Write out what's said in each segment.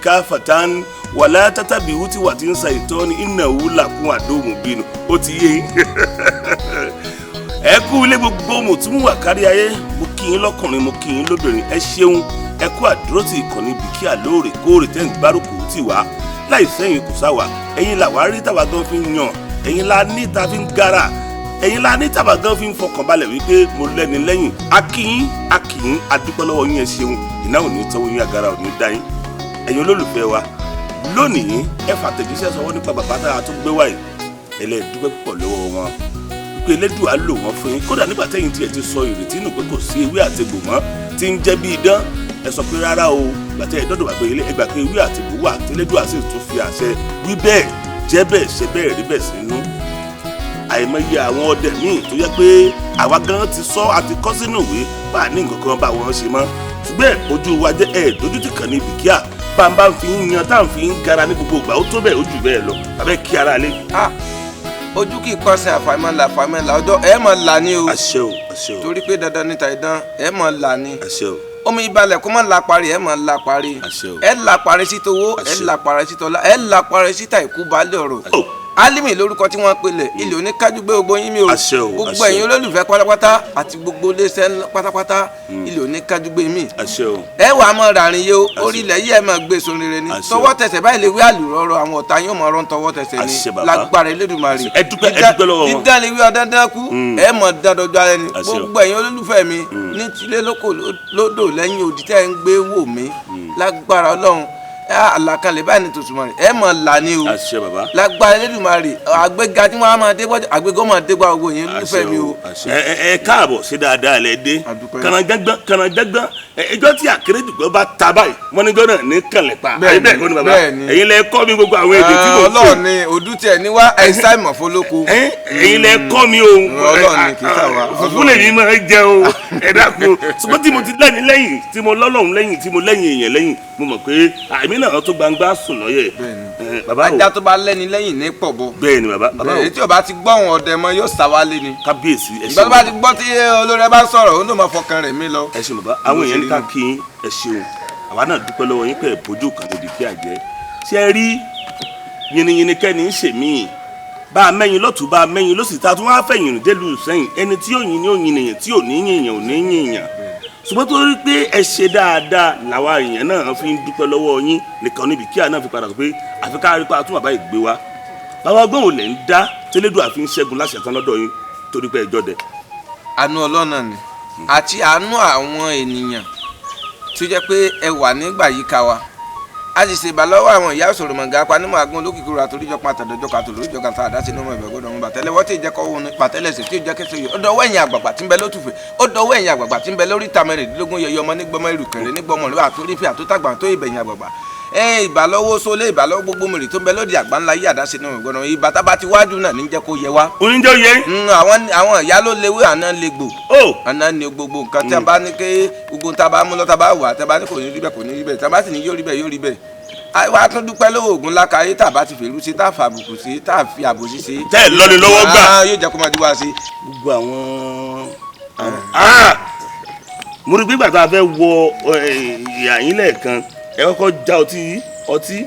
káfàtán wàlá tatabi'u tí wà tí ń sa ìtọ́ni innahu lakum aduwwun mubin ó ti yé ẹ kú ilé gbogbo mùtúmùwà kárí ayé mo kí yín lọ́kùnrin mo kí yín lóbìnrin ẹ ṣeun ẹ kú àdúrótì ìkànnì Bíkíà lóòrèkóòrè tẹ́ ń gbárùkù tì wá láì sẹ́yìn kù sáwà ẹ̀yin làwa rí tàwa gan fi ń yàn ẹ̀yin la ní ta fi ń gara ẹ̀yin la ní tàwa gan fi ń fọkànbalẹ̀ wípé mo lẹ́ni lẹ́yìn akíyín adúpẹ́ lọ́wọ́ yín ẹ ṣeun iná ò ní tọ́wọ́ yín agara ò ní dá yín ẹ̀yin olólùfẹ́ wa lónìí ẹ fàtẹ̀jíṣẹ́ sọwọ́ nípa bàbá tá a tún gbé wáyé ẹlẹ́ẹ̀dúpẹ́ púpọ̀ lọ́wọ́ wọn pé Elédùà lò wọ́n fún yín kódà nígbà tẹ́yìn tiẹ̀ ti sọ ìrètí nù pé kò sí ewé àtegbò mọ́ tí ń jẹ́ bí idán ẹ sọ pé rárá o gbàtẹ́ ìdọ́dọ̀ wà pé ilé ẹgbà pé ewé àtegbò wà tí Elédùà sì tún fi àṣẹ wí bẹ́ẹ̀ jẹ́ bẹ́ẹ̀ ṣe bẹ́ẹ̀ rí bẹ́ẹ̀ sínú àìmọye àwọn ọdẹ míì tó yẹ pé àwa gan ti sọ àti kọ́ sínú ìwé bá a ní nǹkan kan bá wọn ṣe mọ́ ṣùgbọ́n ojú wa jẹ́ dójútì kan ní Bíkíà bá ń fi ń yan tá à ń fi ń gara ní gbogbo ìgbà ó tó bẹ́ẹ̀ ó jù bẹ́ẹ̀ lọ abẹ́ kí ara lé. ojú kì í kọ́sẹ̀ àfàìmọ̀lá ọjọ́ ẹ̀ mọ̀ là ní o. àṣẹ o àṣẹ o. torí pé dandan níta ìdán ẹ̀ mọ̀ là ní. àṣẹ o. omi ìbalẹ̀ kó mọ̀ la parí ẹ̀ mọ̀ la parí. àṣẹ o. ẹ̀ la parí sí towó ẹ̀ la parí sí tọ́lá ẹ̀ la parí sí ta ìkú balẹ̀ ọ̀rọ̀. Álímì lórúkọ tí wọ́n pelẹ̀ ilé oníkájú gbé gbogbo yín mi o. àṣẹ o. gbogbo ẹ̀yin olólùfẹ́ pátápátá àti gbogbo iléeṣẹ́ pátápátá ilé oníkájú gbé mi. àṣẹ o. ẹ wàá mọ ràrin yé o orílẹ̀ yìí ẹ máa gbé sórí rẹ ni tọwọ́ tẹsẹ̀ báyìí lè wí àlùrọ̀rọ̀ àwọn ọ̀tá yóò máa rán tọwọ́ tẹsẹ̀ ni lágbára Elédùmarè. ẹ dúpẹ́ lọ́wọ́ wọn. dídán lè wí ọ̀dándán kú ẹ mọ̀ dandanjọ́ alẹ́ ni gbogbo ẹ̀yin olólùfẹ́ mi ní tilé lóko lódò lẹ́yìn òdì tẹ́ ń gbé wò mí lágbára Ọlọ́run àlàkalẹ̀ báyìí ní tòṣùmọ̀ rẹ̀ ẹ mọ̀ là ní o àṣẹ bàbá lágbára Elédùmarè àgbéga tí wọ́n á máa dé gbọ́dọ̀ àgbégọ́ máa dé gbà gbogbo yẹn lólùfẹ́ mi o. ẹ káàbọ̀ sí dáadáa lẹ dé kànáńjágbọ́n ẹjọ́ tí Akérédùgbò bá ta báyìí wọ́n ní gbọ́dọ̀ ní kànlẹ̀ pa ayé bẹ́ẹ̀ kọ́ ni bàbá ẹ̀yin lẹ kọ́ mi gbogbo àwọn èdè tí mo fẹ́. Ọlọ́run ni òdú tiẹ̀ ní wá ẹ̀sà ìmọ̀fólókò. ẹ̀yin lẹ kọ́ mi o Ọlọ́run ni kì í sà wá. fúnfún lè ní máa jẹ o ẹ dákun ṣùgbọ́n tí mo ti lẹ́ni lẹ́yìn tí mo lọ́lọ́run lẹ́yìn tí mo lẹ́yìn èèyàn lẹ́yìn mo mọ̀ pé àmì náà tó gbangba sùn lọ́yẹ̀. ajá tó bá lẹ́ni lẹ́yìn ní pọ̀ bọ́. bẹ́ẹ̀ ni bàbá o. èyí tí o bá ti gbọ́ àwọn ọdẹ mọ́ yóò sáwálé ni. kábíyèsí ẹ ṣeun. ìgbà tó bá ti gbọ́ tí olórí ẹ bá sọ̀rọ̀ ó ló máa fọkàn rẹ̀ mí lọ. ẹ ṣeun bàbá àwọn èèyàn ní ká kí ẹ ṣeun àwa náà dúpẹ́ lọ́wọ́ yín pé bójú kan lòdì kí àjẹ́ ṣe é rí yìnyín kẹ́ni ń ṣèmí bá a mẹ́yìn lọ́tún bá a mẹ́yìn lọ́sì ta tún wá fẹ̀yìn délùú sẹ́yìn ẹni tí yóò yin ni ó yin èèyàn tí ò ní yin èèyàn ò ní yin èèyàn ṣùgbọ́n tó rí pé ẹ ṣe dáadáa làwa èèyàn náà fi ń dúpẹ́ lọ́wọ́ yín nìkan níbi kí àná fi padà sọ pé àfi ká rí pa tún bàbá ìgbé wa bàbá ọgbọ́n ò lè ń dá tẹ́lẹ́dùn àfi ń ṣẹ́gun láṣẹ tán lọ́dọ̀ yín torí pé ẹjọ́ dẹ. àánú Ọlọ́run ni àti àánú àwọn ènìyàn tó jẹ́ pé ẹ wà nígbà yíká wa a sì ṣèbà lọ́wọ́ àwọn ìyá òṣòro mọ̀gá apanimọ̀ agbọn olókìkúrò àtòríjọ pàtàdọ́jọ́ kàtòlóríjọ kàtà àdásí ní ọmọ ìbẹ̀ gbọ́dọ̀ ń bàtẹ́lẹ̀ wọ́n tí ì jẹ́ kọ́ wọn pàtẹ́lẹ̀sẹ̀ tí ì jẹ́ kẹsẹ̀ yìí ó dọwọ́ ẹ̀yìn àgbàgbà tí ń bẹ lótùfẹ́ ó dọwọ́ ẹ̀yìn àgbàgbà tí ń bẹ lórí ìta mẹ́rìndínlógún yẹyẹ ọmọ nígbọmọ ìrùkẹ̀rẹ̀ nígbọmọ rẹ̀ àtòrífẹ́ àtòtàgbà tó ìbẹ̀yìn àgbàgbà ìbàlọ́wọ́ sólé ìbàlọ́wọ́ gbogbo mèrè tó ń bẹ lóde àgbà ńlá yìí àdáṣe náà gbọ́dọ̀ ìbá tá bá ti wájú náà ní jẹ́ kó yẹ wá. oníjó yẹ. àwọn ìyá ló léwé àná lè gbò. àná ni gbogbo nǹkan tí a bá ní ké gbogbo tá a bá mú lọ tá a bá wà tá a bá ní kò ní rí bẹ́ẹ̀ kò ní rí bẹ́ẹ̀ tá a bá sì ní yóò rí bẹ́ẹ̀ yóò rí bẹ́ẹ̀. wá tún dúpẹ́ lọ́wọ́ Ògún lákàáyé tá a bá ti fèrú sí tá a fa àbùkù sí tá a fi àbòsí sí. tẹ́ ẹ lọ́ni lọ́wọ́ gbà. yóò jẹ́ kó máa di wá sí. gbogbo àwọn mo rí gbígbà tá a fẹ́ wọ ìyá yín lẹ́ẹ̀kan ẹ kọ́kọ́ já ọtí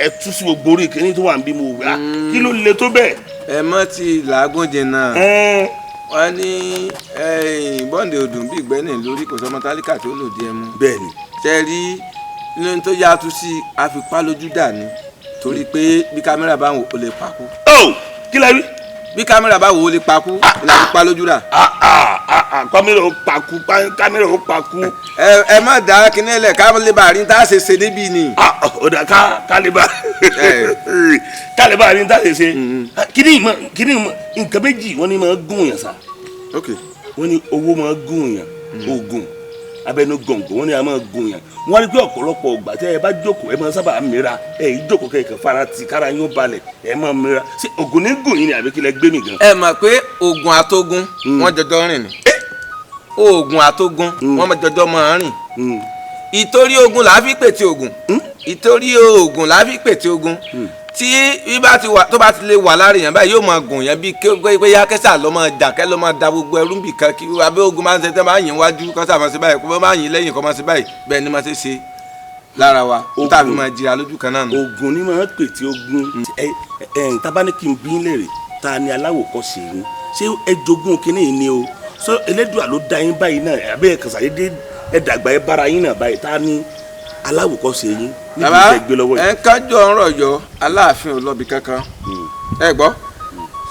ẹ tú sí gbogbo orí kìíní tó wà ń bí mo wá kí ló le tó bẹ́ẹ̀. ẹ mọ́ ti làágùn jìnnà wọ́n ní bọ́ǹdì ọdún bíi ìgbẹ́ni lórí kò sọmọ tálíkà tó lòdì ẹ mú. bẹ́ẹ̀ni. ṣe rí lóyún tó yàtú sí àfipá lójú dà ní torí pé bí kámẹ́rà bá wò ó lè pakú. ó kí la rí. bí kámẹ́rà bá wò ó lè pakú làfipá lójú dà. kámẹ́rà ó pakú. ẹ má dá kíní ẹlẹ ká lè bá rí tá a ṣe ṣe níbí ni. ó dà ká lè bá rí tá a ṣe ṣe kíní nǹkan méjì wọ́n ní máa gún yàn sá. wọ́n ní owó máa gún yàn oògùn abẹnú gọ̀ǹgọ̀ wọ́n ní a máa gún yàn wọ́n rí pé ọ̀pọ̀lọpọ̀ ọgbà tẹ́ ẹ bá jókòó ẹ máa sábà mìíràn ẹ yìí jókòó kẹ̀kẹ́ fara ti kára yín balẹ̀ ẹ máa mìíràn ṣé oògùn ní gùn yín ni àbí kí lẹ gbé mi gan. ẹ mọ̀ pé oògùn àtógún wọ́n jọjọ rìn ni oògùn àtógún wọ́n jọjọ máa rìn ìtorí oògùn làá fi pètè oògùn ìtorí oògùn làá fi pètè oògùn tí tó bá ti lè wà lára èèyàn báyìí yóò máa gùn yẹn bí pé yá kẹsà lọ máa jà kẹ lọ máa da gbogbo ẹrú bì kan kí abẹ́ ogun máa ń ṣe tẹ́ máa yìn wájú kọ́sà máa ṣe báyìí kó máa yìn lẹ́yìn kọ́ máa ṣe báyìí bẹ́ẹ̀ ni máa ṣe ṣe lára wa tàbí máa jìra lójú kan náà nù. ogun ni máa ń pè tí ogun tábà ní kí n bí léèrè ta ni aláwòkọ́ṣe yín ṣé ẹ jogún kínní yìí ni o sọ Elédùà ló dá yín báyìí náà àbẹ́ ẹ̀ kàṣà dédé ẹ dàgbà ẹ bára yín náà báyìí ta ni aláwòkọ́ṣe yín níbi ìfẹ́ gbé lọ́wọ́ yìí. ẹ kájọ ń rọ̀jọ́ Aláàfin ò lọ́bi kankan ẹ gbọ́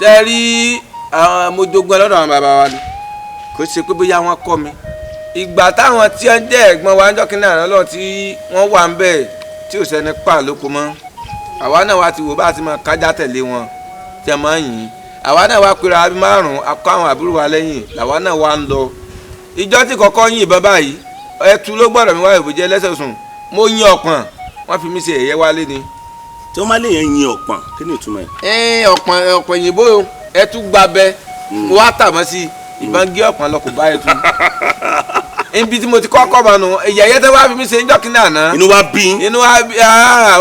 ṣe rí àwọn mojogun ọlọ́dọ̀ àwọn bàbá wa ni kò ṣe pé bóyá wọ́n kọ́ mi ìgbà táwọn tí wọ́n jẹ́ ẹ̀gbọ́n wa ń jọ́kí náà lọ́wọ́ tí wọ́n wà ń bẹ̀ tí ò sẹ́ni pa lóko mọ́ àwa náà wá ti wò bá a ti máa kájá tẹ̀lé wọn tí a máa ń yìn àwa náà wá pera abí márùn-ún akọ àwọn àbúrò wa lẹ́yìn làwa náà wá ń lọ ìjọ tí kọ́kọ́ yìn bàbá yìí ẹtù ló gbọ́dọ̀ mi wá ìbòjẹ́ lẹ́sẹ̀sùn mo yìn ọ̀pọ̀n wọ́n fi mí ṣe ẹ̀yẹ wálé ni. tí wọ́n máa lè yẹn yin ọ̀pọ̀n kí ni ìtumọ̀ ẹ̀. ọ̀pọ̀n yìnbó ẹtù gbabẹ mo wá tàmọ́ sí ìbọn gé ọ̀pọ̀n lọ kò bá ẹtù ibi tí mo ti kọ́kọ́ mọ̀ nù ìyẹ̀yẹ́ tẹ́ wá fi mí ṣe ń jọ́kí náà ná. inú wa bí.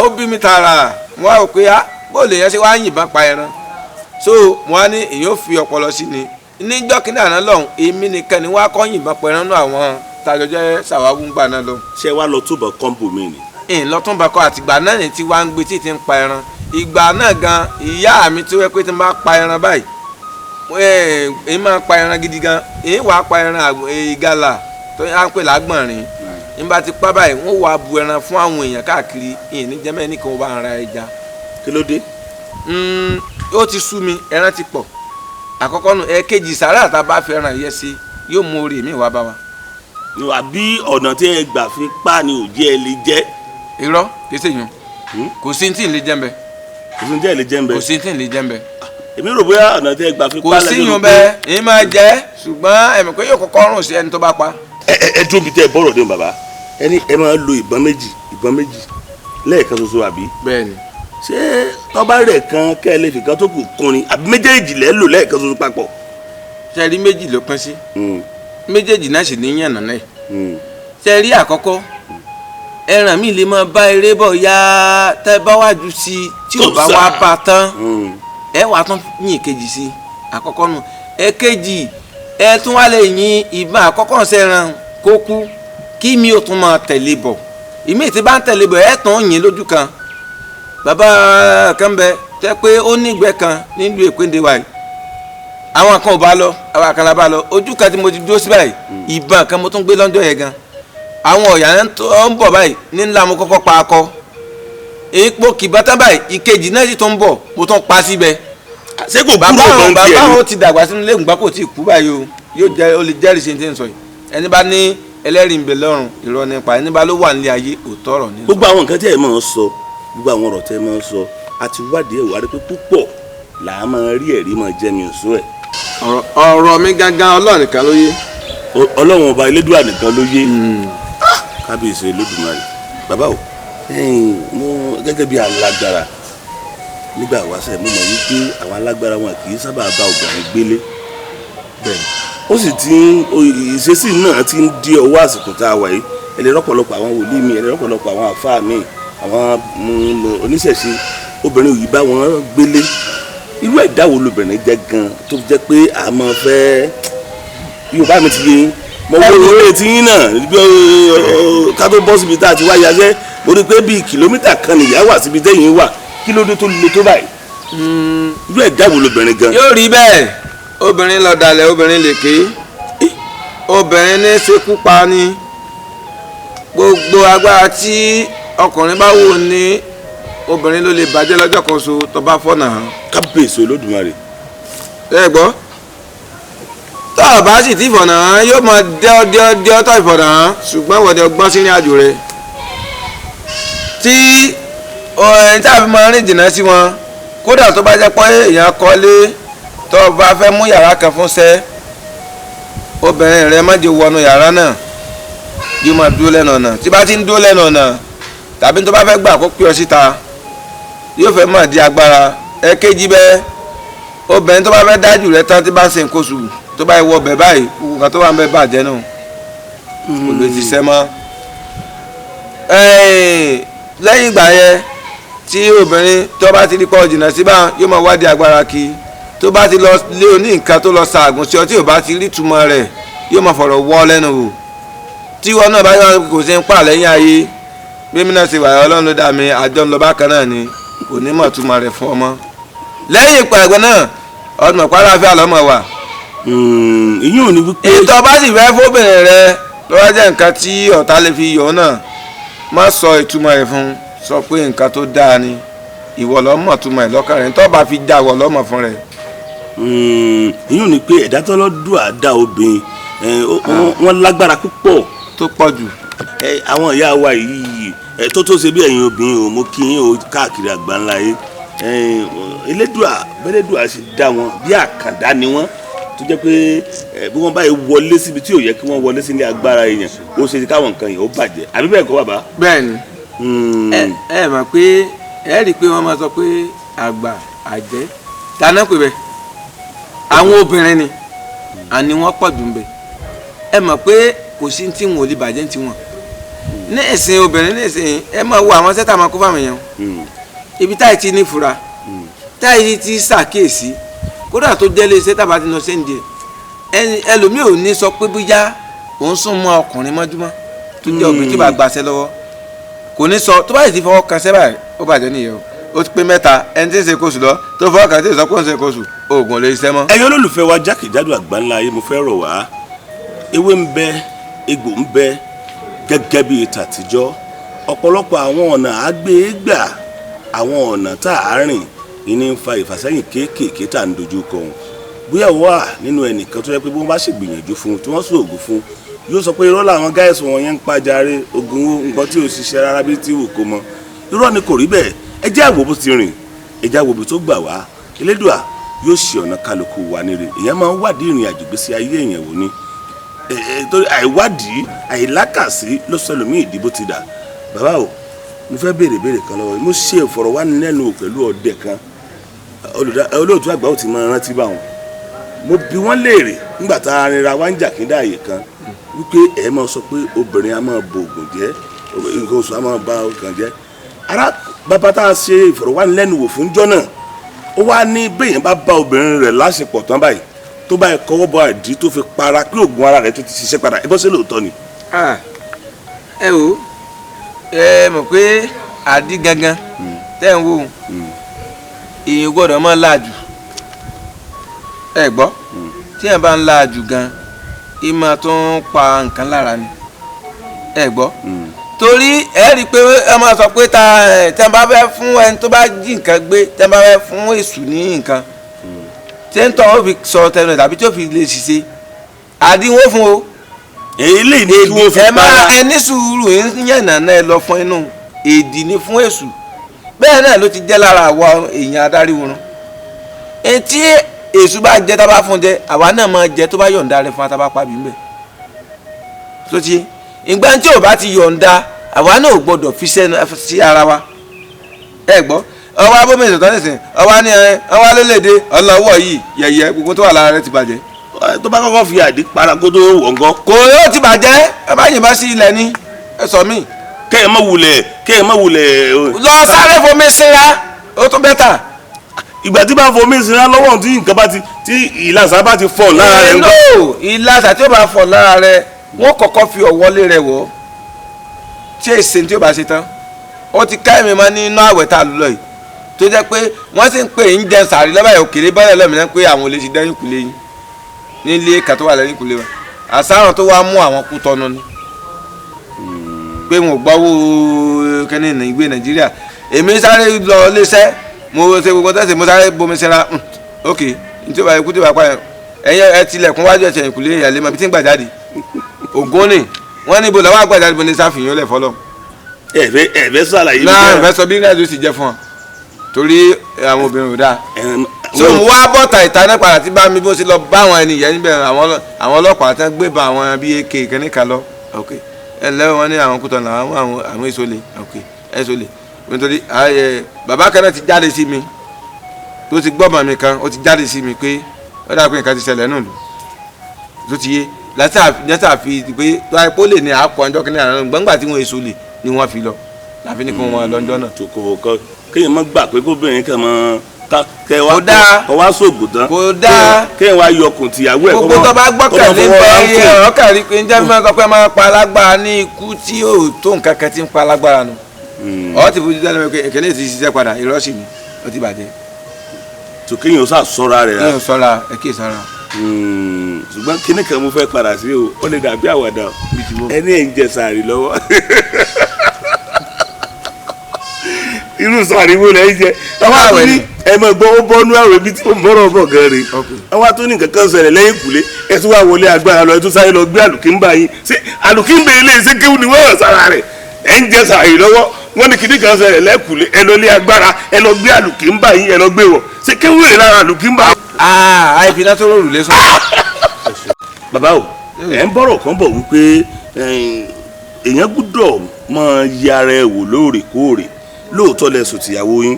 ó bí mi tààrà mo wá rò pé bó lè yẹn ṣe wá yìnbọn pa ẹran so mo wá ní èyàn ò fi ọpọlọ sí ni ní jọ́kí náà ná lọ́hùn èmi nìkan ni wọ́n á kọ́ yìnbọn pa ẹran náà àwọn tàjọ jẹ́ sàwáwú gbà náà lọ. ṣé wàá lọ túbọ̀ kọ́ńbù mi ni. lọ́túnba kọ́ àtìgbà náà ni tí wàá ń gbé tí ti ń pa ẹran ìgbà náà gan ìyá mi tí wọ́n pé tí n bá pa ẹran báyìí èyí máa pa ẹran gidi gan èyí wàá pa ẹran ìgalà tó yà ń pè lágbọ̀nrín nígbà tí pa báyìí wọ́n wàá bu ẹran fún àwọn èèyàn káàkiri ìyẹn ní jẹ́mẹ́ nìkan wọ́n bá ń ra ẹja. kí ló dé. ó ti sú mi ẹran ti pọ̀ àkọ́kọ́ nù ẹ̀kejì sàrà tá a bá fi ẹran yẹ sí yóò mú orí mi wá bá wa. àbí ọ̀nà tí ẹ gbà fi pa ni ò jẹ́ ẹ lè jẹ́. irọ́ kì í ṣe yun kò sí tí ì lè jẹ́ ń bẹ. kò sí tí ì lè jẹ́ ń bẹ. kò sí tí ì lè jẹ́ ń bẹ. èmi rò bóyá ọ̀nà tí ẹ gbà fi pa lẹ́nu. kò sí yun bẹ́ẹ̀ èyí máa jẹ́ ṣùgbọ́n ẹ̀mí pé yóò kọ́kọ́ rùn sí ẹni tó bá pa. ẹ dúró bí tẹ ẹ bọ́rọ̀ dé bàbá ẹni ẹ máa lo ìbọn méjì lẹ́ẹ̀kan ṣoṣo àbí. bẹ́ẹ̀ni. ṣé tọ́ba rẹ̀ kan kẹ́ ẹ lè fi kan tó kù kùnrin àbí méjèèjì lẹ́ lò lẹ́ẹ̀kan ṣoṣo papọ̀. ṣe rí méjì ló pín sí méjèèjì náà sì ní yànnà náà ṣe rí àkọ́kọ́ ẹran mi lè máa bá eré bọ̀ ya tẹ́ bá wájú sí i tí ò bá wá bá tán ẹ wàá tún yìn kejì sí àkọ́kọ́ nù ẹ̀kejì ẹ tún wá lè yin ìbọn àkọ́kọ́ sẹ́ran kó kú kí mi ò tún máa tẹ̀lé bọ̀ ìmí tí bá ń tẹ̀lé bọ̀ ẹ tún yìn lójú kan bàbá kan bẹ tẹ́ pé ó ní ìgbẹ́ kan nílùú Èkóndé wa yìí àwọn kan ò bá lọ àwọn kan la bá lọ ojú kan tí mo ti dúró sí báyìí ìbọn kan mo tún gbé lọ́jọ́ yẹn gan àwọn ọ̀yà ń bọ̀ báyìí ní ńlá mo kọ́kọ́ pa akọ èèpo kìbátá báyìí ìkejì náà sì tún ń bọ̀ mo tún pa síbẹ̀. ṣé kò kúrò ọ̀gbọ́n tiẹ̀ bàbá àwọn ti dàgbà sínú ilé ìgbà kò tí ì kú báyìí o yóò jẹ́ ó lè jẹ́rìí ṣe ti ń sọ yìí ẹni bá ní ẹlẹ́rìí ń bẹ lọ́rùn irọ́ nípa ẹni bá ló wà nílé ayé òótọ́ ọ̀rọ̀ ní. gbogbo àwọn nǹkan tí ẹ máa ń sọ gbogbo àwọn ọ̀rọ̀ tí ẹ máa ń sọ àti wádìí ẹ̀wà rí pé púpọ̀ là á máa rí ẹ̀rí máa jẹ́ mi òṣù ẹ̀. ọ̀rọ̀ mi gangan Ọlọ́run nìkan ló yé. Ọlọ́run ọba Elédùà nìkan ló yé kábíyèsí Olódùmarè bàbá o mo gẹ́gẹ́ bí alágbára nígbà wáṣẹ̀ mo mọ̀ wípé àwọn alágbára wọn kì í sábà bá obìnrin gbélé bẹ́ẹ̀ ó sì ti ìṣesí náà ti ń di ọwọ́ àsìkò tá a wà yìí ẹlẹ́rọ̀pọ̀lọpọ̀ àwọn wòlíì mi ẹlẹ́rọ̀pọ̀lọpọ̀ àwọn àfáà mi àwọn oníṣẹ̀ṣe obìnrin yìí bá wọn gbélé irú ẹ̀dá wo lobìnrin jẹ́ gan tó jẹ́ pé àmọ́ fẹ́ Yorùbá mi ti yé mo wo ilé tí yín náà ká tó bọ́ síbi tá a ti wá yaṣẹ́ mo rí i pé bíi kìlómítà kan nìyá wà síbi tẹ́yìn wà kí ló dé tó le tó báyìí irú ẹ̀dá wo lobìnrin gan. yóò rí bẹ́ẹ̀ obìnrin lọ dalẹ̀ obìnrin lè ké obìnrin ní ṣekú pa ni gbogbo agbára tí ọkùnrin bá wò ní obìnrin ló lè bàjẹ́ lọ́jọ́ kan so tó bá fọ́nà hàn. kábíyèsí Olódùmarè. ẹ gbọ́ tó o bá sì ti fọ̀nà hàn yóò máa dẹ́ tó ìfọ̀nà hàn ṣùgbọ́n wọ́n ti gbọ́n sí ní àjò rẹ̀ tí ẹni tí a fi máa rìn jìnnà sí wọn kódà tó bá jẹ́ pé èèyàn kọ́lé tó o bá fẹ́ mú yàrá kan fún sẹ́ obìnrin rẹ má jẹ́ wọnú yàrá náà yóò máa dúró lẹ́nu ọ̀nà tí bá ti ń dúró lẹ́nu ọ̀nà tàbí tó bá fẹ́ gbà kó pè ọ́ síta yóò fẹ́ máa di agbára ẹ̀kejì bẹ́ẹ̀ obìnrin tó bá fẹ́ dájú rẹ tán tí bá ń ṣe nǹkan oṣù tó bá wọ bẹ̀ báyìí gbogbo kan tó wà ń bẹ bàjẹ́ náà kò lè ti sẹ́ mọ́ lẹ́yìn ìgbà yẹn tí obìnrin tó bá ti rí pọ̀ jìnnà síbá yóò máa wádìí agbára kí tó bá ti lọ lé oní nǹkan tó lọ ṣaàgùn sí ọ tí ò bá ti rí túmọ̀ rẹ̀ yóò máa fọ̀rọ̀ wọ́ lẹ́nu wò tí wọn náà bá yọ kò sí ń pa lẹ́yìn ayé bí mi náà ṣe wà ọlọ́run ló dá mi àjọ ń lọ bákan náà ni kò ní mọ̀ túmọ̀ rẹ̀ fún ọmọ lẹ́yìn ìpàgọ́ náà ọdún ọ̀pá aláfíà lọ́mọ wa. ìyún ò ní wípé. ìtọ́ bá sì fẹ́ fóbìnrin rẹ lọ́wọ́ jẹ́ nǹkan tí ọ̀tá lè fi yọ̀ náà má sọ ìtumọ̀ rẹ̀ fún sọ pé nǹkan tó dáa ni ìwọ lọ́mọ túmọ̀ ẹ̀ lọ́kàn rẹ̀ tó bá fi já ìwọ lọ́mọ fún rẹ̀. ìyún ni pé ẹ̀dá tọ́lọ́dún àdá obìnrin wọ́n lágbára púpọ̀ tó pọ̀ jù. àwọn ìyá wa yìí tó ṣe bí ẹ̀yin obìnrin ò mú kí yín o káàkiri àgbáńlá yìí bẹ́lẹ́dùà ṣe dá wọn bí àkàndá ni wọ́n tó jẹ́ pé bí wọ́n báyìí wọlé síbi tí ò yẹ kí wọ́n wọlé sí ní agbára èèyàn ó ṣe ti káwọn nǹkan yẹn ó bàjẹ́ àbí bẹ́ẹ̀ kọ́ bàbá. bẹ́ẹ̀ni ẹ mọ̀ pé ẹ rí i pé wọ́n máa sọ pé àgbà àjẹ́ dáná pé bẹ́ẹ̀ àwọn obìnrin ni àní wọ́n pọ̀ jù ń bẹ ẹ mọ̀ pé kò sí tí wọn ò lè bàjẹ́ tí wọn ní ẹ̀sìn obìnrin ní ẹ̀sìn ẹ máa wo àwọn sẹ́tà máa kó fáwọn èèyàn ibi táyì ti ní fura táyì ti ṣàkíyèsí kódà tó jẹ́lé sẹ́tà bá ti lọ sẹ́ǹdì ẹlòmíì ò ní sọ pé bóyá òun sún mọ́ ọkùnrin mọ́júmọ́ tó jẹ́ obìnrin tí bá gbaṣẹ́ lọ́wọ́ kò ní sọ tó bá yìí ti fọwọ́ kan sẹ́bà ó bàjẹ́ nìyẹn o ti pé mẹ́ta ẹni tí ń ṣe kóṣù lọ tó fọwọ́ kan tí ì sọ pé ó ń ṣe kóṣù oògùn lè ṣiṣẹ́ mọ́. ẹ̀yin olólùfẹ́ wa jákèjádò àgbáńlá ayé mo fẹ́ rọ̀ wá ewé ń bẹ egbò ń bẹ gẹ́gẹ́ bí tàtijọ́ ọ̀pọ̀lọpọ̀ àwọn ọ̀nà àgbégbà àwọn ọ̀nà tá a rìn ìní ń fa ìfàsẹ́yìn kéékèèké tá à ń dojú kọ òun bóyá wà nínú ẹnìkan tó yẹ pé bí wọ́n bá ṣègbìyànjú fún tí wọ́n sọ ògùn fún yóò sọ pé irọ́ làwọn gáàsì wọn yẹn ń pàjáre ogun wo nǹkan tí ò ṣiṣẹ́ rárá bí tí wù kó mọ irọ́ ni kò rí bẹ́ẹ̀ ẹ jẹ́ àwò bó ti rìn ẹ jẹ́ àwò bó tó gbà wá Elédùà yóò ṣe ọ̀nà kálukú wa níre èèyàn máa ń wádìí ìrìn àjò gbèsè ayé èèyàn wò ni torí àìwádìí àìlákàsí ló sọ lómi ìdìbò ti dà bàbá o mo fẹ́ béèrè kan lọ́wọ́ mo ṣe ìfọ̀rọ̀wánilẹ́nuwò pẹ̀lú ọdẹ kan olóòtú àgbà ò ti máa rántí báwọn mo bi wọ́n léèrè nígbà tá a rinra wá ń jà kí dáàyè kan wípé ẹ máa sọ pé obìnrin a máa bo ògùn jẹ́ nǹkan oṣù a máa ba ọkàn jẹ́ ara bàbá tá a ṣe ìfọ̀rọ̀wánilẹ́nuwò fún jọ́ náà ó wá ní béèyàn bá bá obìnrin rẹ̀ láṣepọ̀ tán báyìí tó bá kọwọ́ bọ àdí tó fi para pé oògùn ara rẹ̀ tó ti ṣiṣẹ́ padà ẹ bọ́ sí lóòótọ́ ni. ẹ o ẹ mọ̀ pé àdí gangan tẹ́ ń wò èèyàn gbọ́dọ̀ máa láàjù ẹ gbọ́ tí ẹ bá ń láàjù gan ìmọ̀ tó ń pa nǹkan lára ni ẹ gbọ́ torí ẹ rí i pé ẹ máa sọ pé tẹ́ ń bá fẹ́ fún ẹni tó bá jí nǹkan gbé tẹ́ ń bá fẹ́ fún èṣù ní nǹkan tí ń tọ́ ó fi sọ tẹnu ẹ̀ tàbí tí ó fi lè ṣiṣẹ́ àdínwó fún o. èyí lè ní kí wọ́n fi para. ẹ ní sùúrù yànnà náà ẹ lọ fún inú èdì ní fún èṣù bẹ́ẹ̀ náà ló ti jẹ́ lára àwa èèyàn adarí wọn. etí èṣù bá jẹ tá a bá fún jẹ àwa náà máa jẹ tó bá yọ̀ǹda rẹ fún wa tá a bá pàbí ńbẹ. tó ti ìgbà tí ò bá ti yọ̀ǹda àwa náà ò gbọ́dọ̀ fi sí ara wa ẹ gbọ́ ọwọ́ abómi ìṣètò nísìnyí ọwọ́ ní ọwọ́ alélèdè ọlọ́wọ́ yìí yẹ̀yẹ́ gbogbo tó wà lára rẹ ti bàjẹ́. tó bá kọ́kọ́ fi àdí para kó tó wọ̀ ngọ́. kò yóò ti bàjẹ́ ẹ bá yìnbọn sí ilẹ̀ ní ẹ sọ mí. kéèyàn má wulẹ̀. lọ sáré fomi síra ó tún bẹ́tà. ìgbà tí bá fomi síra lọ́wọ́ tí nǹkan bá ti tí ìlàsà bá ti fọ̀ lára rẹ ńkọ́. ìlàsà tí ó bá fọ̀ lára rẹ wọ́n kọ́kọ́ fi ọ̀wọ́lé rẹ wọ̀ tí èsì tí ó bá ṣe tán ó ti ká ẹ̀mí mọ́ nínú àwẹ̀ tá a lọ yìí tó jẹ́ pé wọ́n sì ń pè ń jẹ sàrí lọ́bàá òkèlè bọ́lẹ̀ lọ́mìnira pé àwọn olè ti dẹ́yìn kùlé yín nílé ẹ̀ka tó wà lẹ́yìn kùlé wa àsáhàn tó wá mú àwọn kú tọ́nu ni pé wọn ò gbọ́wọ́ kẹ́ni ìgbé Nàìjíríà èmi sáré lọ léṣẹ́ mo ṣe gbogbo tẹ́sí mo sáré bomi sẹ́ra ok nítorí wàá ikú tí wàá pa ẹ̀yẹ ẹ tilẹ̀kùn wájú ẹ̀sẹ̀ ìkùlé ìyàlẹ́ mọ̀ bí tí ń gbàjáde ògún ni wọ́n ní ibo làwọn àgbàjáde bo ní sáfìyàn lẹ̀ fọlọ́. ẹ̀fẹ́ sàlàyé. náà ẹ̀fẹ́ sọ bí nígbà sì jẹ́ fún ọ torí àwọn obìnrin ò dáa so mo wá bọ́ta ìtaná padà tí bá mi bó ṣe lọ bá àwọn ènìyàn níbẹ̀ àwọn ọlọ́pàá tí wọ́n gbé bá àwọn bíi ak kẹ́nìkà lọ ok ẹ lẹ́wọ̀n wọn ní àwọn kútọ̀ náà àwọn èso lè ok èso lè nítorí bàbá kan náà ti jáde sí mi tó ti gbọ́ màmí kan ó ti jáde sí mi pé ó dà pé nǹkan ti ṣẹlẹ̀ nù lù tó ti yé látà fi pé tó àìpó lè ní àpò ọjọ́ kìnìún àná gbọ́ngbà tí wọ́n èso lè ni wọ́n fi lọ láfi ní kí wọ́n lọ́jọ́ náà. kéèyàn má gbà pé kóbìnrin kan mọ kẹ wá kó dáa kó wá sóògùn tán kó dáa kéèyàn wá yọkùn tìyàwó ẹ kó mọ gbogbo tó bá gbọ́kànlé bẹ́ẹ̀ ọ̀rọ̀ kàrí pé ń jẹ́ mímọ́ sọ pé máa pa alágbára ní ikú tí yóò tó nǹkan kan tí ń pa alágbára nù ọ ti fojú dáná pé kẹ́lẹ́ ti ṣiṣẹ́ padà ìrọ́sì ni ó ti bàjẹ́. tó kéèyàn sá sọ́ra rẹ̀ kéèyàn sọ́ra ẹ kí sọ́ra. ṣùgbọ́n kíní kan mo fẹ́ padà sí o ó lè dàbí àwàdà ẹni ẹ̀ ń jẹ sàárì lọ́wọ́ irú sàárì wo lẹ́ ń jẹ àwọn àtúní ẹ mọ̀ gbọ́ ó bọ́nú àwẹ̀ bíi tí mo bọ́rọ̀ bọ̀ gan re àwọn àtúní nǹkan kan ṣẹlẹ̀ lẹ́yìn ìkùlé ẹ tún wá wọlé agbára lọ ẹ tún sáré lọ gbé àlùkìmbà yín ṣé àlùkìmbà ilé ṣé kéwù ni wọ́n hàn sára rẹ̀ ẹ ń jẹ sàárì lọ́wọ́ wọ́n ní kíní kan ṣẹlẹ̀ lẹ́kùlé ẹ lọ lé agbára ẹ lọ gbé àlùkìmbà yín ẹ lọ gbé wọ̀ ṣé kéwù rẹ̀ lára àlùkìmbà. àìfi náà tó rọrùn lẹ́sọ̀. bàbá o ẹ ń bọ̀rọ̀ kan bọ̀ wípé èèyàn gbúdọ̀ máa yẹ ara ẹ wò lóòrèkóòrè lóòótọ́ lẹ́sùn tìyàwó yín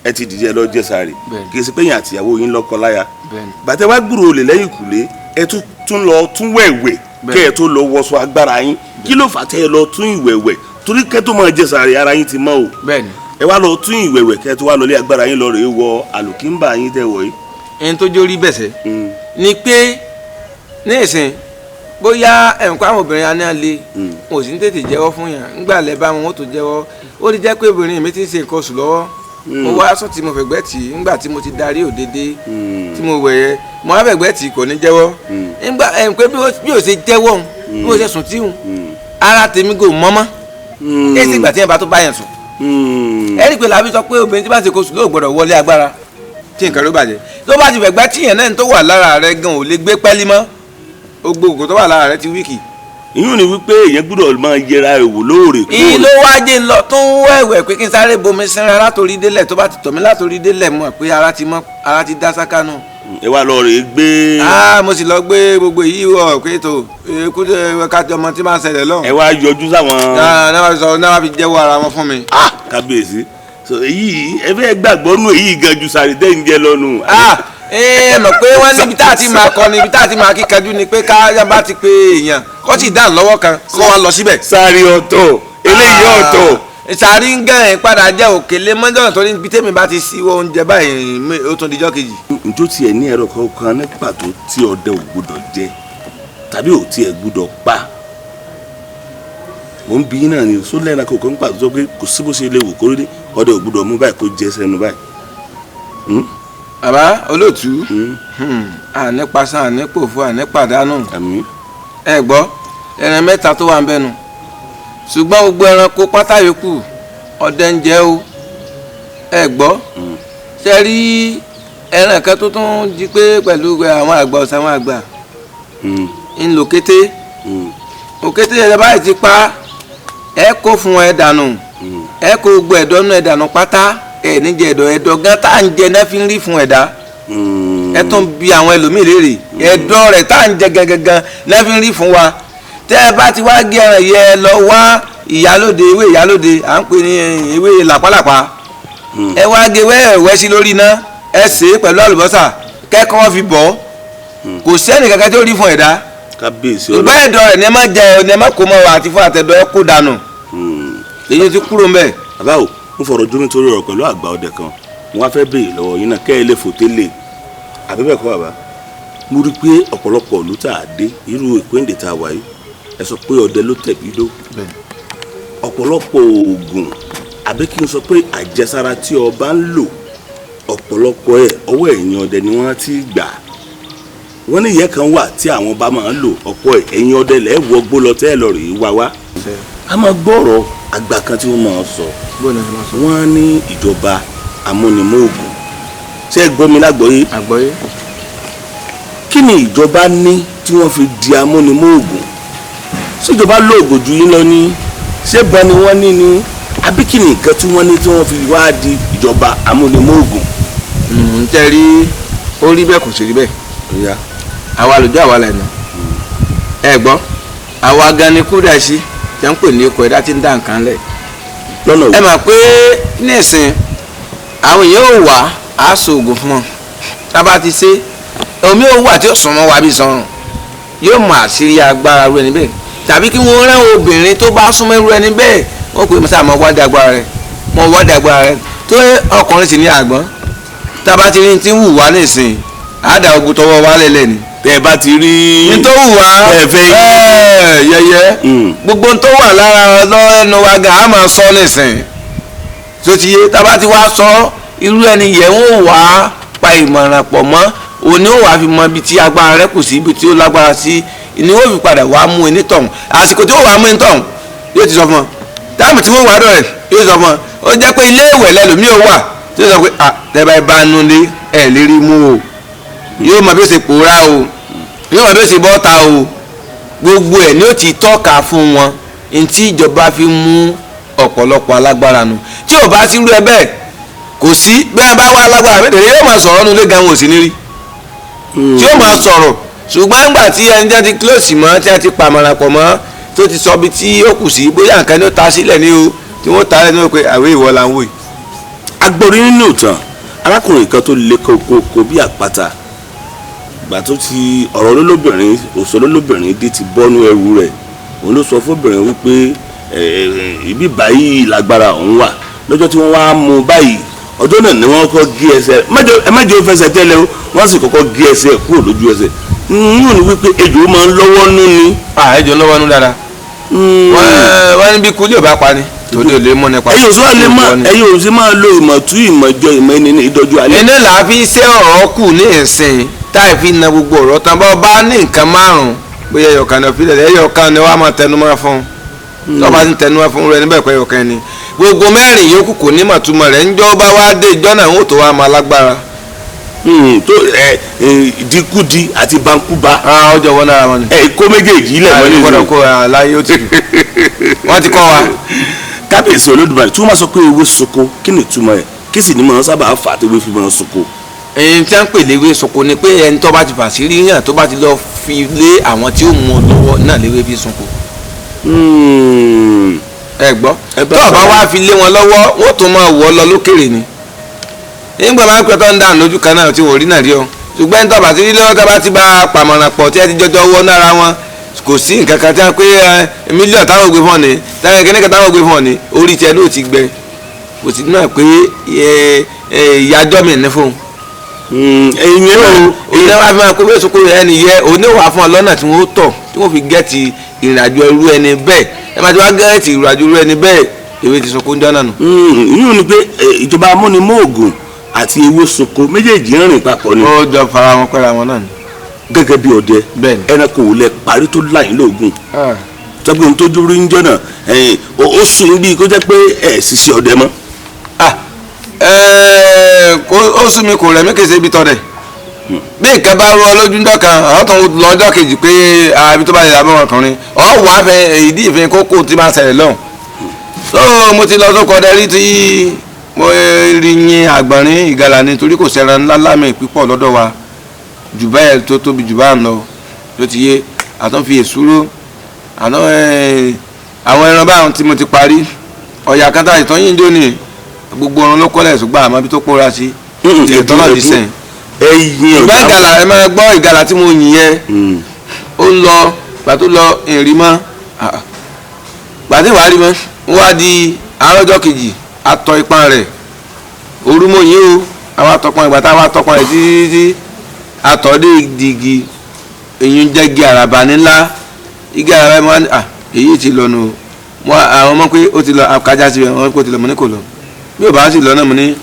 ẹ ti dìde ẹ lọ jẹ sàárì kì í ṣe pé yín àtìyàwó yín lọ́kọ láya bàtẹ́ wá gbúrò olè lẹ́yìn ìkùlé ẹ tún lọ tún wẹ̀wẹ̀ kẹ́ ẹ tó lọ wọṣọ agbára yín kí ló fà tẹ́ ẹ lọ tún ìwẹ̀wẹ̀ torí kẹ́ tó máa jẹ sàárì ara yín ti mọ́ o ẹ wá lọ tún ìwẹ̀wẹ̀ kẹ́ ẹ tó wá lọ lé agbára yín lọ rèé wọ àlùkìmbà yín tẹ́ wọ̀ yìí. ẹni tó jó rí bẹ̀sẹ̀ ni pé ní ìsìn bóyá ẹ̀ǹkọ́ àwọn obìnrin aní àlè wọn ò sì ń tètè jẹ́wọ́ fún yàn ńgbà lẹ́ bá wọn ó tó jẹ́wọ́ ó lè jẹ́ pé obìnrin mi ti ń ṣe nǹkan oṣù lọ́wọ́ mo wá sọ tí mo fẹ̀gbẹ́ tì í ńgbà tí mo ti darí òdede tí mo wẹ̀yẹ mo wá fẹ̀gbẹ́ tì í kò ní jẹ́wọ́ ńgbà ẹ̀ǹkọ́ bí ó ṣe jẹ́wọ́ bí ó ṣe sùn tí hùn ara tèmi gò mọ́mọ́ ẹ̀ sì gbà tí yẹn bá tó bá yẹn sùn ẹ̀rí pé làbí sọ pé obìnrin tí bá ṣe kó sùn ló gbọ́dọ̀ wọlé agbára tí nǹkan ló bàjẹ́ tó bá ti fẹ̀gbẹ́ tì yẹn náà tó wà lára rẹ gan ò lè gbé pẹ́lí mọ́ gbogbo tó wà lára rẹ ti wíkì. ìyún ni wípé èèyàn gbọ́dọ̀ máa yẹra ẹ̀ wò lóòrèkóòrè. ìlú wájé lọ tó ń wẹ̀wẹ̀ pé kí n sáré bomi sinra látòrí délẹ̀ tó bá ti tọ̀ mí látòrí délẹ̀ mọ̀ pé ara ti dá sáká nù. ẹ wá lọ rè é gbé. mo sì lọ gbé gbogbo èyí wọ pé tó ikú kájọ ọmọ tí máa ń ṣẹlẹ̀ lọ. ẹ wá yọjú sáwọn. náà fi jẹ́wọ́ ara wọn fún mi. kábíyèsí èyí ẹ fẹ́ gbàgbọ́ nù èyí gan ju sàrí tẹ́ ń jẹ lọ́nu. ẹ mọ̀ pé wọ́n níbi tá a ti máa kọ́ ni ibi tá a ti máa kíkanjú ni pé ká bá ti pé èèyàn kó sì dá lọ́wọ́ kan kó wọn lọ síbẹ̀. sàrí ọ̀tọ̀ eléyìí ọ̀tọ̀. sàrí ń gán ẹ̀ padà jẹ́ òkèlè mọ́jọ́nà tó ní ibi tẹ́mi bá ti síwọ́ oúnjẹ báyìí ó tún dijọ́ kejì. njó tiẹ̀ ní ẹ̀rọ kankan ní pàtó tí ọdẹ ò gbúdọ̀ jẹ tàbí ò tiẹ̀ gbúdọ̀ pa mo ń bí náà ni sólẹ́nà kò kàn pàtó pé kò sí bó ṣe lè wò kórè ọdẹ ò gbúdọ̀ mú báyìí kó jẹ sẹ́nu báyìí. bàbá olóòtú ànípasán ànípòfó ànípàdánù ẹ gbọ́ ẹran mẹ́ta tó wà ń bẹnu ṣùgbọ́n gbogbo ẹranko pátá yòókù ọdẹ ń jẹ o ẹ gbọ́ ṣe rí ẹran kan tó tún jí pé pẹ̀lú àwọn àgbà ọ̀sán àwọn àgbà ń lò kété òkété ẹ báyìí ti pa ẹ kó fún ẹ dànù ẹ kó gbogbo ẹ̀dọ̀ nù ẹ dànù pátá ẹ níjẹ ẹ̀dọ̀ gan tá à ń jẹ náà fi ń rí fún ẹ̀dá ẹ tún bi àwọn ẹlòmíì léèrè ẹ̀dọ̀ rẹ̀ tá à ń jẹ gangan náà fi ń rí fún wa tẹ ẹ bá ti wá gé ẹran yẹ lọ wá ìyálóde ewé ìyálóde à ń pè ní ewé làpálàpá ẹ wá gé wẹ́ẹ̀wẹ́ sí lórí iná ẹ sè é pẹ̀lú àlùbọ́sà kẹ́kọ̀ọ́ fi bọ̀ kò sẹ́ni kankan tó rí fún ẹ̀dá ìgbà ẹ̀dọ̀ rẹ̀ ní ẹ má jẹ ní ẹ má kó mọ́ wa àti fún àtẹ̀dọ̀ ẹ kó dànù èyí ti kúrò ń bẹ̀. bàbá o mo fọ̀rọ̀ dúró nítorí ọ̀rọ̀ pẹ̀lú àgbà ọdẹ kan wọn á fẹ́ béèrè lọ́wọ́ yín náà kẹ́ ẹ lè fòté lè àbí bẹ́ẹ̀ kọ́ bàbá mo rí i pé ọ̀pọ̀lọpọ̀ ìlú tá a dé irú ìpéǹdè tá a wà yìí ẹ sọ pé ọdẹ ló tẹ̀bí dó ọ̀pọ̀lọpọ̀ oògùn àbí kí n sọ pé àjẹsára tí ọba ń lò ọ̀pọ̀lọpọ̀ ẹ̀ ọwọ́ ẹ̀yìn ọdẹ ni wọ́n ti gbà wọ́n ní ìyẹn kan wà tí àwọn ọba máa ń lò ọ̀pọ̀ ẹ̀yìn ọdẹ lẹ́ẹ̀ wọgbó lọ tẹ́ ẹ lọ rèé wá wá a máa gbọ́rọ̀ àgbà kan tí wọ́n máa sọ wọ́n ní ìjọba amúnimóògùn ṣé ẹ gbọ́ mi lágbọ́yé kí ni ìjọba ní tí wọ́n fi di amúnimóògùn ṣèjọba lóògùn ju yín lọ ní ṣé bọ́ ni wọ́n ní ni àbí kí ni nǹkan tí wọ́n ní tí wọ́n fi wá di ìjọba amúnimóògùn. ń tẹ́ rí ó rí bẹ́ẹ̀ kò sí rí bẹ́ẹ̀ àwa lójú àwa lẹ́nu ẹ gbọ́ àwa gan ni kúrẹ́ sí tẹ́ ń pè ní ikọ̀ ẹ̀dá tí ń dá nǹkan lẹ̀ ẹ mà pé nísìn àwọn èèyàn ò wá aṣọ oògùn fún wọn tábà ti ṣe omi ò wà tí ó sùn mọ́ wa bí sọrùn yóò mọ àṣírí agbára ru ẹni bẹ́ẹ̀ tàbí kí wọ́n rán obìnrin tó bá súnmọ́ irú ẹni bẹ́ẹ̀ wọ́n pè é mọ́sá mọ́ wádìí agbára rẹ̀ mọ́ wádìí agbára rẹ̀ tó ọkùnrin sì ní àgbọ́n tábà ti rí ti ń wù wá nísìn àádá ogun tọwọ́ wa lẹ́lẹ́ ni. tẹ́ ẹ bá ti rí ní tó wù wá yẹyẹ gbogbo tó wà lára lọ́rẹ́nu wa gan a máa sọ nísìn tó ti yé tábà ti wá sọ irú ẹni yẹn wọ́n wá pa ìmọ̀ràn pọ̀ mọ́ òní ó wàá fi mọ ibi tí agbára rẹ kù sí ibi tí ó lágbára sí ni ó fi padà wàá mú ẹni tọ̀hún àsìkò tí ó wàá mú ẹni tọ̀hún yóò ti sọ fún ọ táàmù tí wọ́n wà dọ̀ rẹ̀ yóò sọ fún ọ ó jẹ́ pé ilé ìwẹ̀ lẹ́lòmíì ó wà tí ó sọ pé tẹ́bà ìbánu lé ẹ̀ lérí mú o yóò mọ bí ó ṣe pòórá o yóò mọ bí ó ṣe bọ́ta o gbogbo ẹ̀ ni ó ti tọ́ka fún wọn ntí ìjọba fi mú ọ̀pọ̀lọpọ̀ alágbára nù tí ò bá sí irú ẹ bẹ́ẹ̀ kò sí bẹ́ẹ̀ bá wá alágbára mẹ́tẹ̀ẹ̀rẹ́ yóò máa sọ̀rọ̀ nulẹ̀ gan wò sí ní rí tí ó máa sọ̀rọ̀ ṣùgbọ́n nígbà tí ẹni jẹ́ ti close mọ́ tí a ti pàmòràn pọ̀ mọ́ tó ti sọ bí tí ó kù sí bóyá nǹkan ni ó ta sílẹ̀ ní o tí wọ́n ta lẹ́nu pé àwé ìwọ la ń wò yìí. agbórí nínú ìtàn arákùnrin kan tó le koko bí àpáta ìgbà tó ti ọ̀rọ̀ olólóbìnrin òṣèlú olólóbìnrin dé ti bọ́nú ẹrù rẹ̀ òun ló sọ fóbìnrin wípé ibi báyìí lágbára òun wà lọ́jọ́ tí wọ́n wá mú báyìí ọjọ́ náà ni wọ́n kọ́ gé ẹsẹ̀ ẹ má jẹ́ ó fẹsẹ̀ tẹ́lẹ̀ o wọ́n sì kọ́kọ́ gé ẹsẹ̀ kúrò lójú ẹsẹ̀ yóò ní wípé ejò máa ń lọ́wọ́ nú ni. ejò ń lọ́wọ́ nú dáadáa wọ́n ní bí kúlẹ̀ ò bá pa ni tòde ò lè mọ́ nípa. ẹ̀yin ò sí máa lo ìmọ̀tú ìmọ̀jọ ìmọ̀ ẹni ní ìdọ́jú alẹ́. iná là á fi ṣe ọ̀rọ̀ kù ní ìsìn táì fi na gbogbo ọ̀rọ̀ tán bá ní nǹkan márùn-ún bóyá ẹyọkan ní ọ̀fíìlẹ̀ ẹyọkan ni wàá máa tẹnumọ́ fún lọ́ba ti tẹnumọ́ fún rẹ níbẹ̀ pé ẹyọkan ni gbogbo mẹ́rin yòókù kò ní màtúmọ̀ rẹ̀ ńjọ́ bá wá dé ìjọ́ náà ń tó wá máa lágbára. tó ìdíkùdí àti bankuba. ọjọ́ wọn náà wọn ni. kó méjèèjì ilẹ̀ wọlé ìlú. àyè kó láyé ó ti wọ́n ti kọ́ wa. kábíyèsí olódùmarè tí wọ́n máa sọ pé ewé soko kí ni ìtumọ̀ ẹ̀ kí sì ni mọ̀ sábà fà á tó ewé fi mọ̀ soko. ẹni tí wọ́n ń pè léwé soko ni pé ẹni tó bá ti fà sí ríyàn tó bá ti lọ fi lé àwọn tí ó mú lọ́wọ́ náà léwé fi soko. ẹ gbọ́ tó o bá wá fi lé wọn lọ́wọ́ wọ́n tún máa wọ́ lọ lókèrè ni nígbà máa ń pẹ́ tó ń dà lójú kan náà tí wọ́n rí náà rí ọ ṣùgbọ́n tó bá ti rí lọ́wọ́ tó bá ti bá pàmọ̀ràn pọ̀ tí ẹ ti jọjọ́ wọ́ nára wọn kò sí nǹkan kan tí wọ́n pé mílíọ̀nù táwọn ògbé fún ọ ní táwọn kìnnìkan táwọn ògbé fún ọ ní orí tiẹ̀ ló ti gbẹ kò sí náà pé ìyájọ́ mi ní fún un. ẹyin o ìyá wa fi máa pé wíṣọ kó ẹni yẹ oníwà fún ọ lọ́nà tí wọ́n tọ̀ tí wọ́n fi gẹ́ẹ̀tì ìrìnàjò irú ẹni bẹ́ẹ̀ ẹ máa ti wá gẹ́ẹ̀tì ìrìnàjò irú ẹni bẹ́ẹ̀ ewé ti sọkó ń dáná nù. ìyún ni pé ìjọba amúnimóògùn àti ewé soko méjèèjì ń rìn papọ̀ ni. ó jọ fara wọn pẹ́ra wọn náà ni. gẹ́gẹ́ bí ọdẹ ẹranko wò lẹ parí tó láyìn lóògùn tọ́gbìn ohun tó dúró ń jọ́nà ó sùn bí kó jẹ́ pé ẹ̀ ṣiṣẹ́ ọdẹ mọ́. ó sún mi kò rẹ̀ mí kèsè ibi tọ́dẹ̀ bí nǹkan bá rú ọ lójú ńjọ́ kan àwọn tó ń lọ ọjọ́ kejì pé ibi tó bá yẹ abẹ́ ọkùnrin ọ̀ wà fẹ́ ìdí ìfẹ́ kókó tí máa ṣẹlẹ̀ lọ́hùn. so mo ti lọ sóko ọdẹ rí tí mo rí yin àgbọ̀nrín ìgalà ni torí kò sẹ́ran ńlá lámì pípọ̀ lọ́dọ̀ wa jù bẹ́ẹ̀ tó tóbi jù bá ń lọ ló ti yé àtọ́ fi èsúró àná àwọn ẹran báwọn tí mo ti parí ọ̀yà kátà ìtàn yín jó ni gbogbo ọ̀run ló kọ́lẹ̀ ṣùgbọ́n àmọ́ bí tó pòórá sí ìtàn náà ti sẹ́yìn. ìgbà ìgalà ẹ máa gbọ́ ìgalà tí mo yìn yẹn ó ń lọ gbà tó lọ ìrìn mọ́ gbà tí wàá rí mọ́ wọ́n wá di àárọ̀jọ́ kejì atọ́ ipá rẹ̀ orúmọ̀ yìí o àwọn atọ́pọ̀ ìgbà táwọn atọ́pọ̀ rẹ̀ títí atọ́dé digi èyí ń jẹ́ igi àràbà nílá igi àràbà ẹ̀ mọ́ èyí ti lọ nù àwọn ọmọ pé ó ti lọ kájá síbẹ̀ wọ́n kò ti lọ mọ́ ní kò lọ bí ò bá sì lọ náà mo ní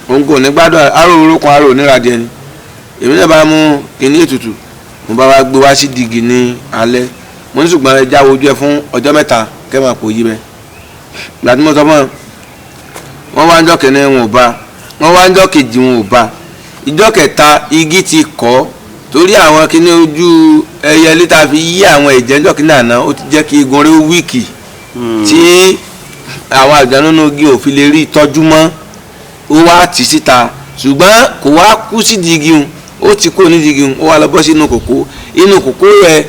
òun kò ní gbádùn aró orókun aró oníràdí ẹni èmi náà bá mú kíní ètùtù mo bá wá gbé wá sí digi ní alẹ́ mo ní ṣùgbọ́n ẹ jáwé ojú ẹ fún ọjọ́ mẹ́ta kẹ́ máa pò yí bẹ́ẹ̀ gbàtí mo sọ fún ọ wọ́n wá ń jọ́ kẹ́ni wọn ò bá wọ́n wá ń jọ́ kejì wọn ò bá ìjọ́ kẹta igi ti kọ́ torí àwọn kíní ojú ẹyẹ lítà fi yí àwọn ẹ̀jẹ̀ ńjọ́ kíní àná ó ti jẹ́ kí igun rí wíìkì tí àwọn àgbàdo nínú igi ò fi lè rí ìtọ́jú mọ́ ó wá tì síta ṣùgbọ́n kò wá kú sí digi un ó ti kó ní digi un ó wá lọ bọ́ sí inú kòkó rẹ̀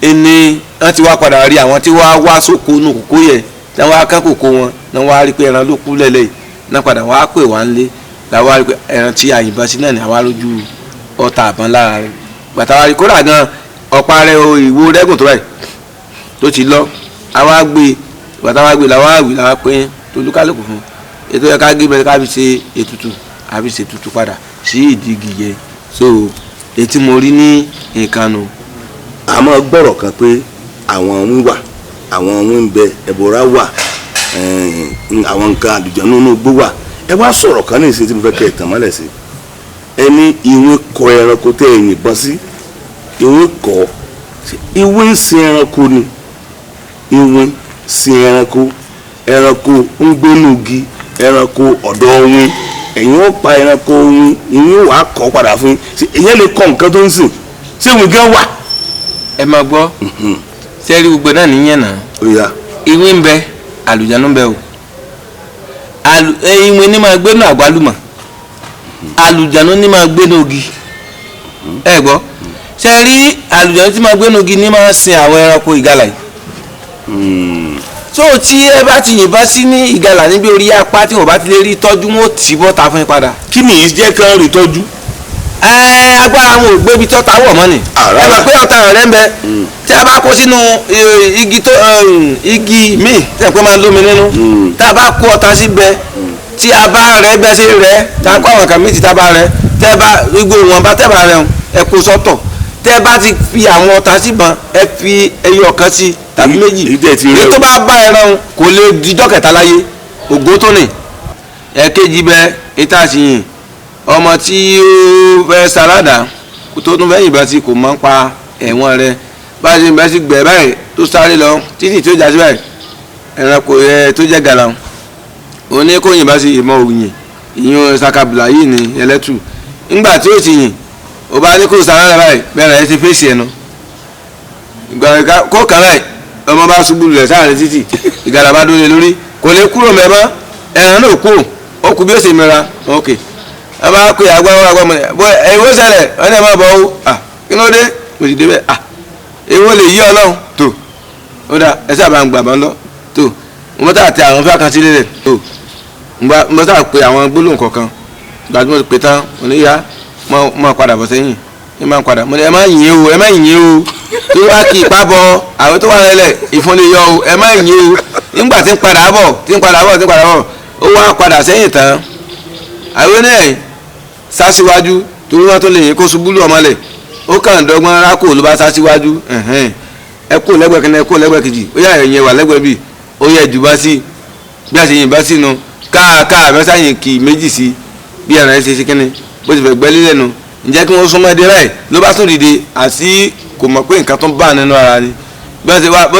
ẹni wọ́n ti wá padà rí àwọn tí wọ́n wá sóko inú kòkó yẹ tí wọ́n á kán kòkó wọn náà wọ́n á rí pé ẹran ló kú lẹ́lẹ́yìí náà padà wọ́n á pè wá ńlé làwọn á rí pé ẹran tí àyìnbọn sí náà ni àwa lójú ọta àbọ̀n lára rẹ̀ gbàtà wa rí kódà gan ọ̀pá rẹ̀ ìwo rẹ́gùn tó rẹ̀ tó ti lọ àwa gbé gbàtà wa gbé làwọn àwì làwọn pé tolúkálùkù fún ètò ẹ̀ka gé bẹ́ẹ̀ ká fi ṣe ètùtù àfi ṣe ètùtù padà sí ìdígi yẹ so etí mo rí ní ìkànnù. àmọ́ gbọ́rọ̀ kan pé àwọn ń wà àwọn ń bẹ ẹ̀bùrà wà àwọn nǹkan àlùjànnú inú igbó wà. Ẹ wá sọ̀rọ̀ kan ní ìsìn tí mo fẹ́ kẹ́ ẹ̀ tàn mọ́lẹ̀ sí. Ẹni ìwé kọ ẹranko tẹ́ ẹ yìnbọn sí, ìwé kọ ìwé ń sin ẹranko ni, ìwé sin ẹranko, ẹranko ń gbénu igi, ẹranko ọ̀dọ̀ oyin, ẹ̀yin ó pa ẹranko oyin, ìyẹn wàá kọ́ padà fún yín, ìyẹn lè kọ́ nǹkan tó ń sìn, ṣé ìwé gan wà. ẹ máa gbọ́ sẹ́rí gbogbo náà níyẹn náà ìwé ń bẹ àlùjànnú ń bẹ o ìwé ní máa gbénu àgbálùmọ̀ àlùjànnú ní máa gbénu igi ẹ gbọ́ sẹ́rí àlùjànnú tí máa gbénu igi ní máa sin àwọn ẹranko ìgalà yìí so tí ẹ bá ti yìnbọn sí ní ìgalà níbi orí apá tí wọn bá ti lè rí tọ́jú wọn ó tì bọ́ ta fún yín padà. kí ni yìí jẹ́ kán rí tọ́jú. agbára wọn ò gbébi tọ́ta wọ̀ mọ́ ni ẹ mọ̀ pé ọ̀tá rẹ̀ ń bẹ tí a bá kó sínú igi míì tí a pé máa ń lómi nínú tá a bá kó ọ̀tá sí bẹ tí a bá rẹ̀ bẹ́ sí rẹ̀ tá a kó àwọn kan méjì tá a bá rẹ̀ tẹ́ bá gbogbo wọn bá tẹ́ bá rẹ̀ ẹ kó sọ́tọ̀ tẹ́ bá ti fi àwọn ọ̀tá síbọn ẹ fi ẹyọ kan sí tàbí méjì èyí tó bá bá ẹran kò lè dijọ́ kẹta láyé ògo tó nì ẹ̀kejì bẹ ètò àṣìyìn ọmọ tí ó fẹ́ sàràdà tó tún fẹ́ yìnbọn sí kò mọ́ ń pa ẹ̀wọ̀n rẹ bá a ṣe ń bẹ́ sí gbẹ̀ báyìí tó sáré lọ títí tó jà sí báyìí ẹranko tó jẹ́ gàlà òní kò yìnbọn sí ìmọ̀ òyìn ìyún sakabula yìí ní ẹlẹ́tù ńgbà tí ó ti yìn ó bá ní kó sàràdà báyìí bẹ́ẹ̀ rẹ̀ ti fèsì ẹnu kó kàn láì ọmọ bá ṣubú lulẹ̀ sáàrin títì ìgalà bá dúró lórí kò lè kúrò mẹ́mọ́ ẹ̀ràn náà kú ó kú bí ó sì mìíràn ok ẹ bá pè agbára mọ̀ bọ́ ẹ̀wọ́ sẹlẹ̀ ọ̀nà ẹ̀ máa bọ̀ ọ́ kí ló dé mo sì débẹ̀ èwo lè yí ọlọ́run tó ó dà ẹ sábà ń gbà bá ń lọ tó mo tà tẹ àwọn fẹ́ kan sílẹ̀ rẹ̀ tó mo tà pé àwọn gbólóhùn kọ̀ọ̀kan gbàdúrà pé tán oníyá mọ̀ padà bọ̀ sẹ́yìn ẹ máa ń padà ẹ má yìn o tó wá kí ipa bọ àwọn tó wà nílẹ̀ ìfúnni yọ o ẹ má yìn o nígbà tí ń padà bọ̀ ó wá padà sẹ́yìn tán àwọn náà sá síwájú torí wọn tó lè yìn kó ṣubú lù ọmọlẹ̀ ó kàn dọ́gbọ́n rákò ló bá sá síwájú ẹ kó lẹ́gbẹ̀ẹ́ kìíní ẹ kó lẹ́gbẹ̀ẹ́ kejì ó yà ẹ̀yìn wà lẹ́gbẹ̀ẹ́ bì ó yẹ jù bá sí bí a ṣe yìn bá sí nu káà mẹ́sàn-án kì í méjì sí bí ẹ̀ràn ẹ̀ ṣe ṣe kíni bó ti fẹ́ gbẹ́ lílẹ̀ nu ǹjẹ́ kí wọ́n súnmọ́ ẹdẹ báyìí ló bá tún dìde àti kò mọ̀ pé nǹkan tó ń bá nínú ara ni bó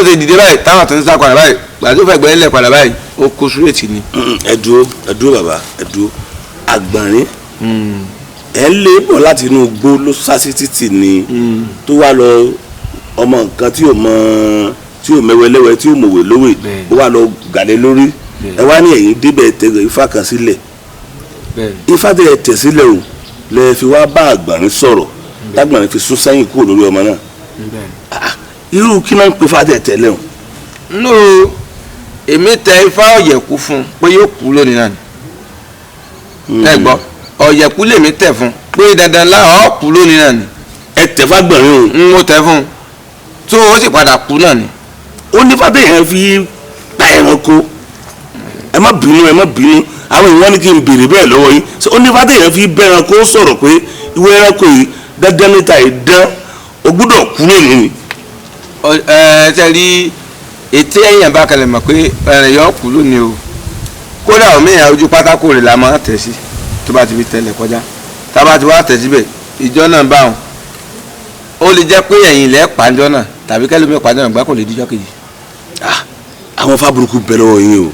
ṣe dìde báyìí táwọn tó ń sá padà báyìí gbàdúrà tó fẹ́ gbẹ́ lílẹ̀ padà báyìí ó kó súrètì ni. ẹ dúró bàbá ẹ dúró àgbọ̀nrín ẹ ń lé bọ̀ láti inú igbó ló sá sí títì ni tó wá lọ ọmọ nǹkan tí ò mẹ́wẹ́lẹ́wẹ́ tí ò mọ̀wé lówè ó wá lọ gàdé lórí ẹ wá ní ẹ̀yìn débẹ̀ tẹ ifá kan sílẹ̀ ifá tẹ tẹ̀ sílẹ̀ o lẹ fi wá bá àgbọ̀nrín sọ̀rọ̀ lágbọ̀nrín fi sún sẹ́yìn kúrò lórí ọmọ náà irú kí náà ń pe ifá tẹ tẹ̀lé o. nù èmi tẹ ifá ọ̀yẹ̀kú fún pé yóò kú lónìí náà ni ẹ gbọ́ ọ̀yẹ̀kú lèmi tẹ̀ fún pé dandan láwọn kú lónìí náà ni. ẹ tẹ fágbọ̀nrín o. n ó tẹ fún un tó o sì padà kú náà ni. ó ní fàtẹ́ yẹn fi pa ẹranko ẹ má bínú àwọn ìwọ́n ní kí n béèrè bẹ́ẹ̀ lọ́wọ́ yín ó ní fàtẹ́ yẹn fi bẹ́ ẹranko sọ̀rọ̀ pé ìwé ẹranko yìí dandan níta ìdán o gbúdọ̀ kú lónìí ni. ṣe rí ètí ẹ̀yìn bá kalẹ̀ mọ̀ pé ẹ̀rẹ̀ yọ kú lónìí o kódà òmìnira ojú pátákó rẹ̀ la máa tẹ̀ sí tó bá ti fi tẹ̀lẹ̀ kọjá tá a bá ti wá tẹ̀ síbẹ̀ ìjọ náà bá wọn ó lè jẹ́ pé ẹ̀yìn ilẹ̀ pàjọ́ náà tàbí kẹ́lómi pàjọ́ náà gbá kò lè díjọ́ kejì. àwọn fáburúkú bẹ lọ́wọ́ yín o.